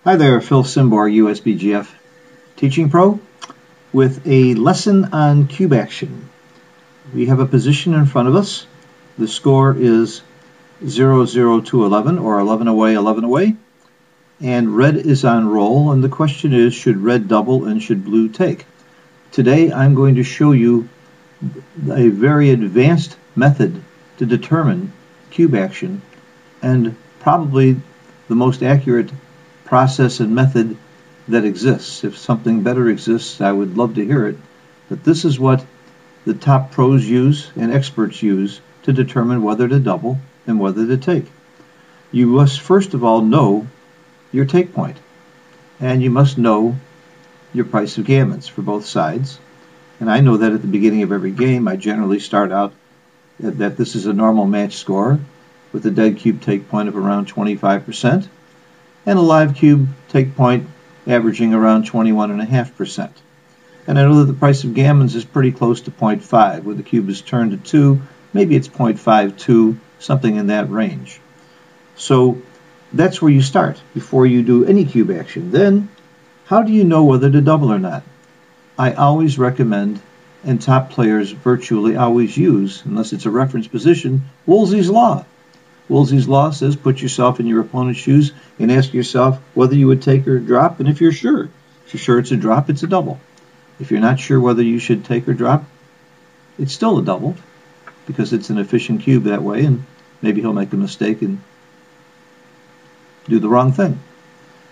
Hi there, Phil Simbor, USBGF Teaching Pro, with a lesson on cube action. We have a position in front of us. The score is 0-0 to 11, or 11 away, and red is on roll, and the question is, should red double and should blue take? Today I'm going to show you a very advanced method to determine cube action, and probably the most accurate process and method that exists. If something better exists, I would love to hear it. But this is what the top pros use and experts use to determine whether to double and whether to take. You must first of all know your take point, and you must know your price of gammons for both sides. And I know that at the beginning of every game I generally start out that this is a normal match score with a dead cube take point of around 25%. and a live cube take point averaging around 21.5%. And I know that the price of gammons is pretty close to 0.5, where the cube is turned to 2, maybe it's 0.52, something in that range. So that's where you start before you do any cube action. Then, how do you know whether to double or not? I always recommend, and top players virtually always use, unless it's a reference position, Woolsey's Law. Woolsey's Law says put yourself in your opponent's shoes and ask yourself whether you would take or drop, and if you're sure it's a drop, it's a double. If you're not sure whether you should take or drop, it's still a double, because it's an efficient cube that way, and maybe he'll make a mistake and do the wrong thing.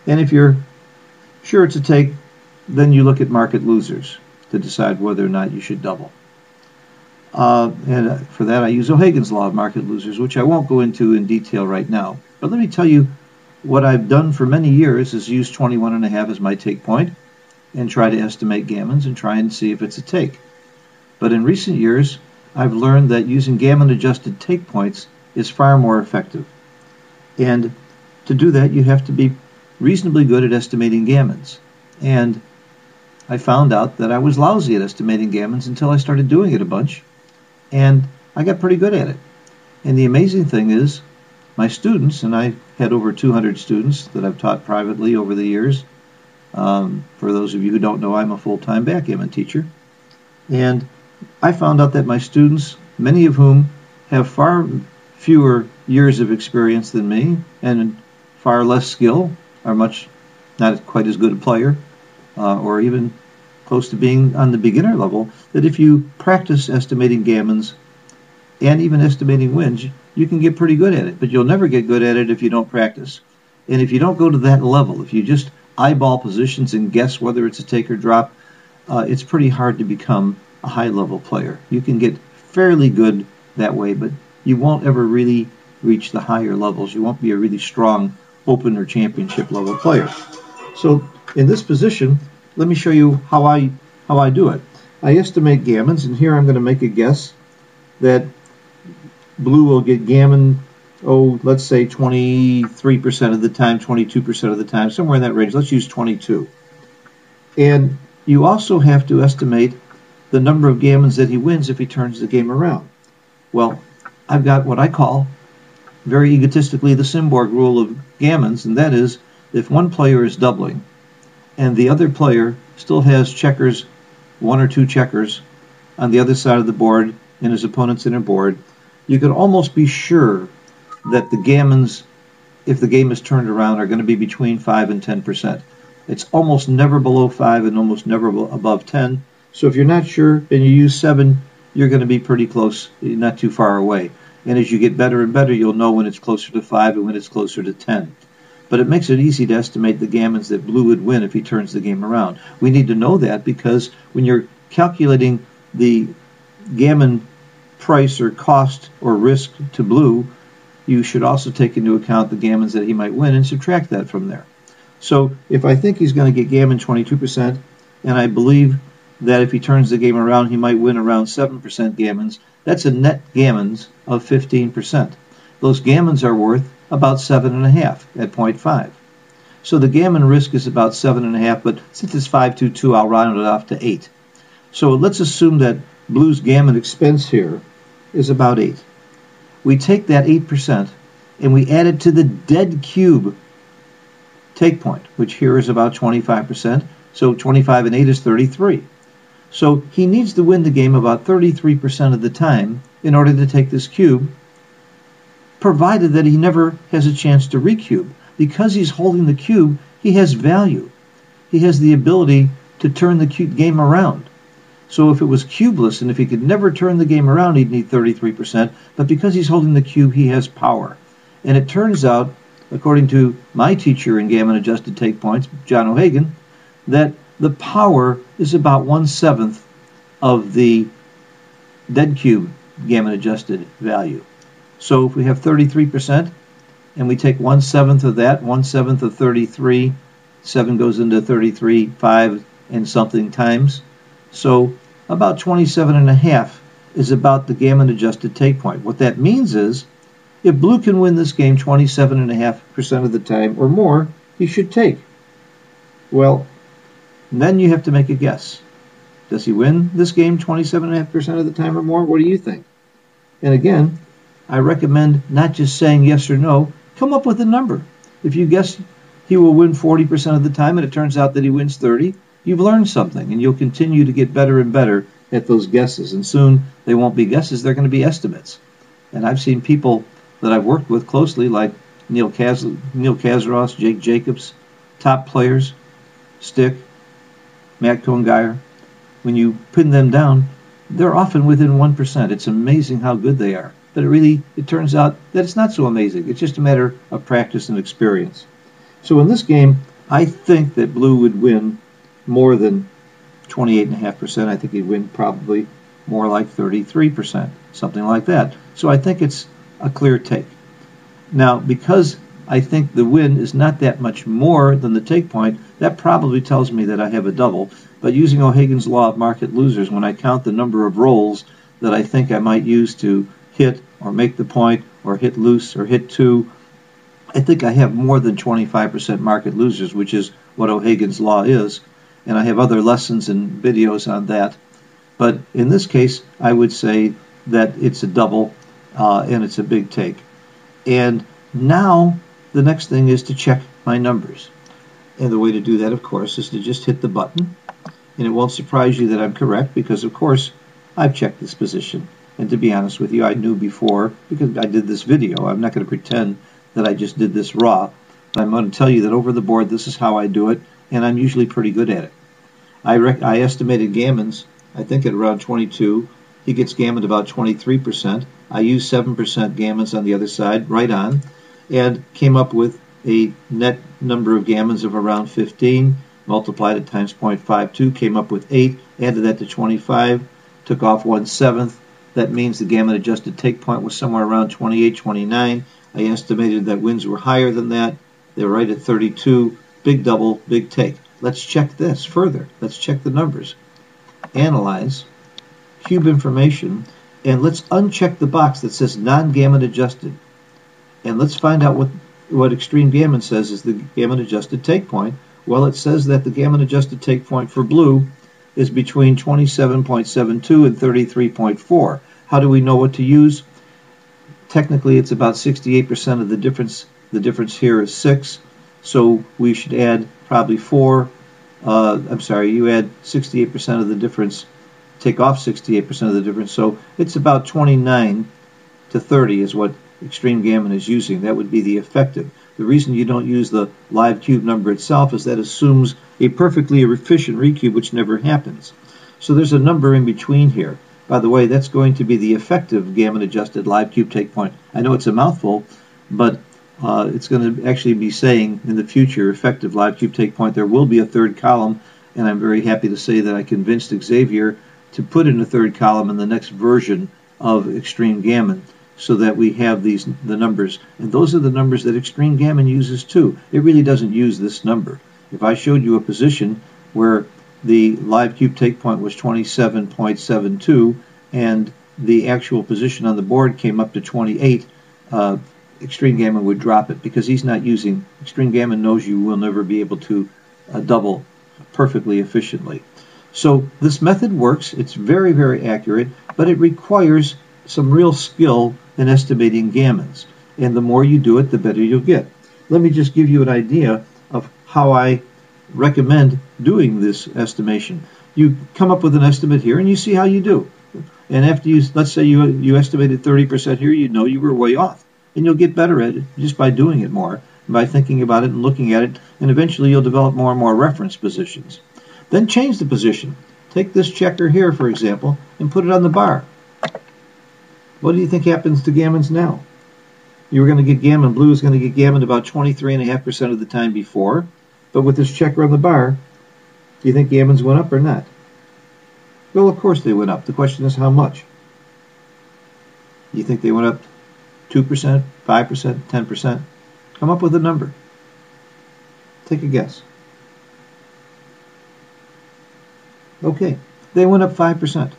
And if you're sure it's a take, then you look at market losers to decide whether or not you should double. And for that I use O'Hagan's Law of Market Losers, which I won't go into in detail right now. But let me tell you what I've done for many years is use 21.5 as my take point and try to estimate gammons and try and see if it's a take. But in recent years I've learned that using gammon adjusted take points is far more effective. And to do that you have to be reasonably good at estimating gammons. And I found out that I was lousy at estimating gammons until I started doing it a bunch. And I got pretty good at it. And the amazing thing is, my students, and I had over 200 students that I've taught privately over the years. For those of you who don't know, I'm a full-time backgammon teacher. And I found out that my students, many of whom have far fewer years of experience than me and far less skill, are not quite as good a player, or even close to being on the beginner level, that if you practice estimating gammons and even estimating wins, you can get pretty good at it. But you'll never get good at it if you don't practice. And if you don't go to that level, if you just eyeball positions and guess whether it's a take or drop, it's pretty hard to become a high-level player. You can get fairly good that way, but you won't ever really reach the higher levels. You won't be a really strong open or championship level player. So in this position, let me show you how I do it. I estimate gammons, and here I'm going to make a guess that blue will get gammon, let's say 23% of the time, 22% of the time, somewhere in that range. Let's use 22. And you also have to estimate the number of gammons that he wins if he turns the game around. Well, I've got what I call, very egotistically, the Simborg rule of gammons, and that is, if one player is doubling, and the other player still has checkers, one or two checkers, on the other side of the board in his opponent's inner board, you can almost be sure that the gammons, if the game is turned around, are going to be between 5 and 10%. It's almost never below 5 and almost never above 10. So if you're not sure and you use 7, you're going to be pretty close, not too far away. And as you get better and better, you'll know when it's closer to 5 and when it's closer to 10. But it makes it easy to estimate the gammons that blue would win if he turns the game around. We need to know that because when you're calculating the gammon price or cost or risk to blue, you should also take into account the gammons that he might win and subtract that from there. So if I think he's going to get gammon 22%, and I believe that if he turns the game around he might win around 7% gammons, that's a net gammons of 15%. Those gammons are worth about 7.5 at 0.5. So the gammon risk is about 7.5, but since it's 522, I'll round it off to 8. So let's assume that blue's gammon expense here is about 8. We take that 8% and we add it to the dead cube take point, which here is about 25%. So 25 and 8 is 33. So he needs to win the game about 33% of the time in order to take this cube, provided that he never has a chance to recube. Because he's holding the cube, he has value. He has the ability to turn the game around. So if it was cubeless and if he could never turn the game around, he'd need 33%. But because he's holding the cube, he has power. And it turns out, according to my teacher in Gammon adjusted take points, John O'Hagan, that the power is about 1/7 of the dead cube Gammon adjusted value. So if we have 33% and we take 1/7 of that, 1/7 of 33, 7 goes into 33, 5 and something times. So about 27.5 is about the Gammon adjusted take point. What that means is, if blue can win this game 27.5% of the time or more, he should take. Well, then you have to make a guess. Does he win this game 27.5% of the time or more? What do you think? And again, I recommend not just saying yes or no, come up with a number. If you guess he will win 40% of the time and it turns out that he wins 30, you've learned something and you'll continue to get better and better at those guesses. And soon they won't be guesses, they're going to be estimates. And I've seen people that I've worked with closely like Neil Kazaros, Jake Jacobs, top players, Stick, Matt Cohn-Geyer. When you pin them down, they're often within 1%. It's amazing how good they are. But it turns out that it's not so amazing. It's just a matter of practice and experience. So in this game, I think that blue would win more than 28.5%. I think he'd win probably more like 33%, something like that. So I think it's a clear take. Now, because I think the win is not that much more than the take point, that probably tells me that I have a double. But using O'Hagan's law of market losers, when I count the number of rolls that I think I might use to hit or make the point or hit loose or hit two, I think I have more than 25% market losers, which is what O'Hagan's law is. And I have other lessons and videos on that. But in this case, I would say that it's a double and it's a big take. And now the next thing is to check my numbers. And the way to do that, of course, is to just hit the button. And it won't surprise you that I'm correct because, of course, I've checked this position. And to be honest with you, I knew before because I did this video. I'm not going to pretend that I just did this raw. But I'm going to tell you that over the board, this is how I do it, and I'm usually pretty good at it. I estimated Gammon's, I think, at around 22. He gets Gammon about 23%. I used 7% Gammon's on the other side, right on, and came up with a net number of Gammons of around 15, multiplied it times 0.52, came up with 8, added that to 25, took off 1/7. That means the Gammon adjusted take point was somewhere around 28, 29. I estimated that wins were higher than that. They were right at 32. Big double, big take. Let's check this further. Let's check the numbers. Analyze, cube information, and let's uncheck the box that says non-Gammon adjusted. And let's find out what Extreme Gammon says is the Gammon adjusted take point. Well, it says that the Gammon adjusted take point for blue is between 27.72 and 33.4. How do we know what to use? Technically, it's about 68% of the difference. The difference here is 6. So we should add probably 4. You add 68% of the difference, take off 68% of the difference. So it's about 29 to 30 is what Extreme Gammon is using. That would be the effective. The reason you don't use the live cube number itself is that assumes a perfectly efficient recube, which never happens. So there's a number in between here. By the way, that's going to be the effective Gammon adjusted live cube take point. I know it's a mouthful, but it's going to actually be saying in the future effective live cube take point. There will be a third column, and I'm very happy to say that I convinced Xavier to put in a third column in the next version of Extreme Gammon, so that we have the numbers. And those are the numbers that Extreme Gammon uses too. It really doesn't use this number. If I showed you a position where the live cube take point was 27.72 and the actual position on the board came up to 28, Extreme Gammon would drop it because he's not using, Extreme Gammon knows you will never be able to double perfectly efficiently. So this method works. It's very, very accurate, but it requires some real skill in estimating Gammons. And the more you do it, the better you'll get. Let me just give you an idea of how I recommend doing this estimation. You come up with an estimate here and you see how you do. And after let's say you estimated 30% here, you know you were way off. And you'll get better at it just by doing it more, by thinking about it and looking at it, and eventually you'll develop more and more reference positions. Then change the position. Take this checker here, for example, and put it on the bar. What do you think happens to gammons now? You were going to get gammon, blue is going to get gammon about 23.5% of the time before, but with this checker on the bar, do you think gammons went up or not? Well, of course they went up. The question is how much? You think they went up 2%, 5%, 10%? Come up with a number. Take a guess. Okay, they went up 5%.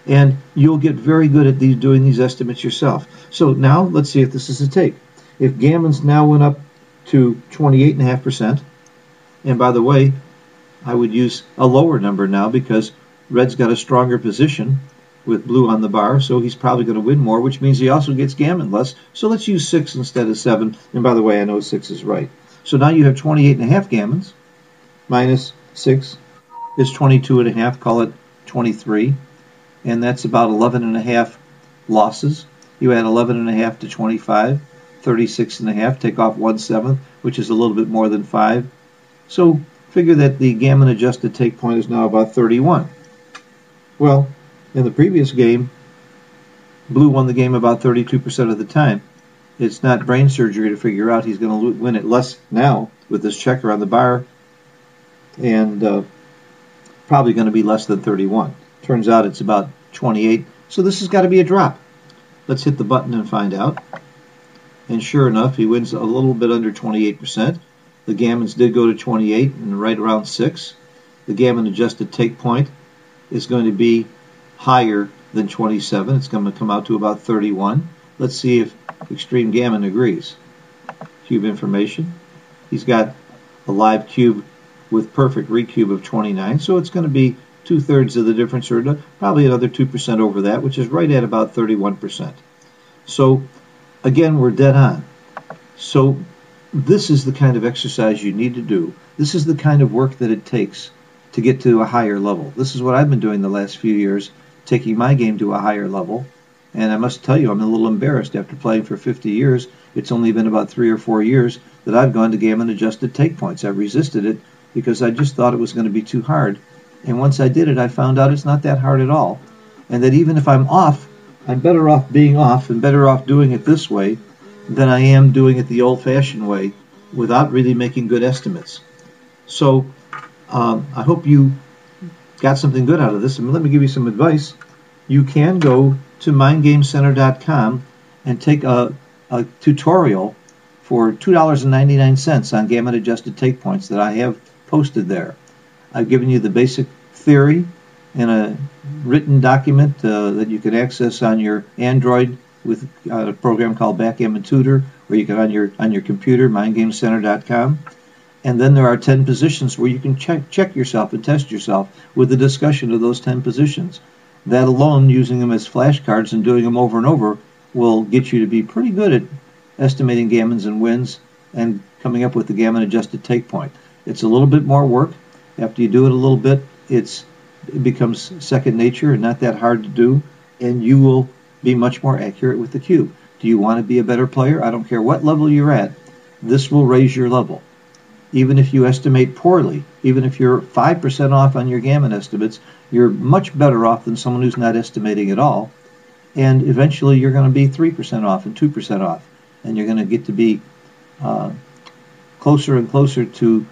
And you'll get very good at doing these estimates yourself. So now let's see if this is a take. If gammons now went up to 28.5%, and by the way, I would use a lower number now because red's got a stronger position with blue on the bar, so he's probably going to win more, which means he also gets gammon less. So let's use 6 instead of 7. And by the way, I know 6 is right. So now you have 28.5 gammons minus 6 is 22.5. Call it 23. And that's about 11.5 losses. You add 11.5 to 25, 36.5. Take off 1/7, which is a little bit more than 5. So figure that the gammon adjusted take point is now about 31. Well, in the previous game, blue won the game about 32% of the time. It's not brain surgery to figure out he's going to win it less now with this checker on the bar, and probably going to be less than 31. Turns out it's about 28, so this has got to be a drop. Let's hit the button and find out. And sure enough, he wins a little bit under 28%. The gammons did go to 28 and right around 6. The gammon adjusted take point is going to be higher than 27. It's going to come out to about 31. Let's see if Extreme Gammon agrees. Cube information. He's got a live cube with perfect recube of 29, so it's going to be 2/3 of the difference, or probably another 2% over that, which is right at about 31%. So again, we're dead on. So this is the kind of exercise you need to do. This is the kind of work that it takes to get to a higher level. This is what I've been doing the last few years, taking my game to a higher level. And I must tell you, I'm a little embarrassed after playing for 50 years. It's only been about 3 or 4 years that I've gone to gammon adjusted take points. I've resisted it because I just thought it was going to be too hard. And once I did it, I found out it's not that hard at all. And that even if I'm off, I'm better off being off and better off doing it this way than I am doing it the old-fashioned way without really making good estimates. So I hope you got something good out of this. And let me give you some advice. You can go to mindgamecenter.com and take a tutorial for $2.99 on gammon adjusted take points that I have posted there. I've given you the basic theory in a written document that you can access on your Android with a program called Backgammon Tutor, or you can on your computer, mindgamecenter.com. And then there are 10 positions where you can check yourself and test yourself with a discussion of those 10 positions. That alone, using them as flashcards and doing them over and over, will get you to be pretty good at estimating gammons and wins and coming up with the gammon adjusted take point. It's a little bit more work. After you do it a little bit, it becomes second nature and not that hard to do, and you will be much more accurate with the cube. Do you want to be a better player? I don't care what level you're at. This will raise your level. Even if you estimate poorly, even if you're 5% off on your gammon estimates, you're much better off than someone who's not estimating at all. And eventually you're going to be 3% off and 2% off. And you're going to get to be closer and closer to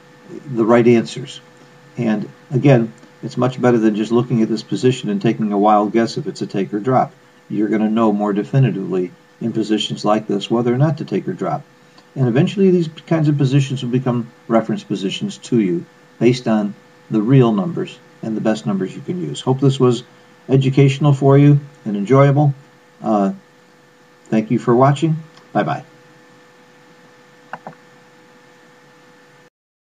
the right answers. And again, it's much better than just looking at this position and taking a wild guess if it's a take or drop. You're going to know more definitively in positions like this whether or not to take or drop. And eventually these kinds of positions will become reference positions to you based on the real numbers and the best numbers you can use. Hope this was educational for you and enjoyable. Thank you for watching. Bye-bye.